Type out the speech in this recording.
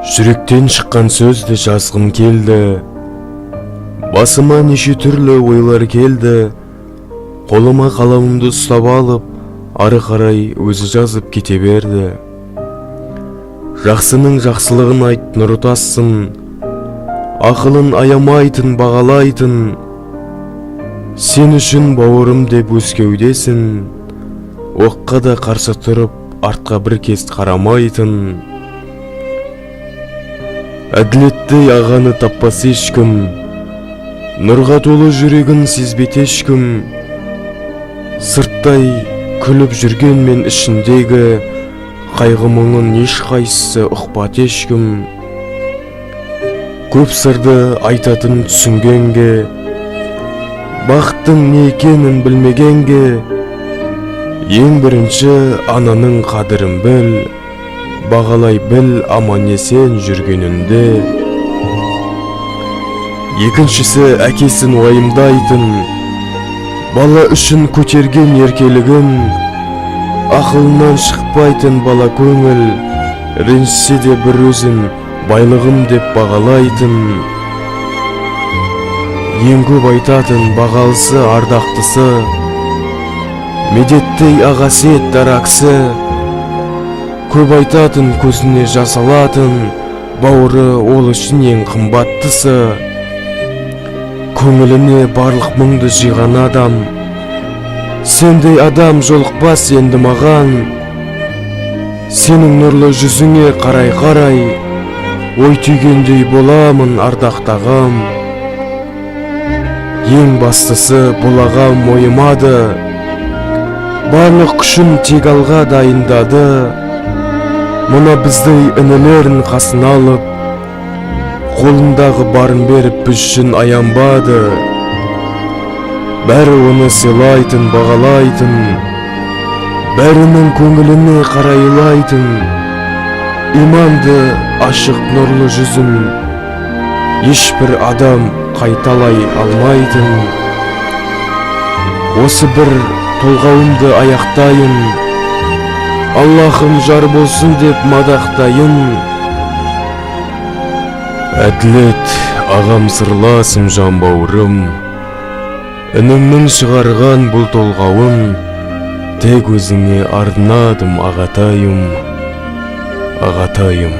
Жүректен шыққан сөзді жазғым келді. Басыма неше түрлі ойлар келді. Қолыма қаламымды ұстап алып, ары қарай өзі жазып кете берді. Жақсының жақсылығын айт, нұр тассын, ақылын аямайтын, бағалайтын. Сен үшін бауырым деп өз кеудесін, оққа да қарсы тұрып, артқа бір кез қарамайтын. Әділетті ағаны таппас ешкім, нұрға толы жүрегін сезбет ешкім. Сырттай күліп жүрген мен ішіндегі қайғы мұңын ешқайсысы ұқпат ешкім. Көп сырды айтатын түсінгенге, бақыттың не екенін білмегенге, ең бірінші ананың қадірін біл, бағалай біл аман есен жүргенінде. Екіншісі әкесін уайымдайтын, бала үшін көтерген еркелігін, ақылынан шықпайтын бала көңіл, ренжісе де бір өзін байлығым деп бағалайтын. Ең көп айтатын бағалысы ардақтысы, медеттей ағасет дарақсы. Көп айтатын көзіне жас алатын, бауыры ол үшін ең қымбаттысы. Көңіліне барлық мұңды жиған адам, сендей адам жолықпас енді маған. Сенің нұрлы жүзіңе қарай-қарай, ой түйгендей боламын ардақтағам. Ең бастысы бұл ағам мойымады, барлық күшін тек алға дайындады. Мұна біздей інілерін қасын алып, қолындағы барын беріп біз үшін аянбады. Бәрі оны сыйлайтын, бағалайтын, бәрінің көңіліне қарайлайтын. Иманды ашық нұрлы жүзін ешбір адам қайталай алмайтын. Осы бір толғауымды аяқтайын, Аллахым жар болсын деп мадақтайын. Әділет ағам сырласым жан бауырым, ініңнің шығарған бұл толғауын тек өзіңе арнадым ағатайым, ағатайым.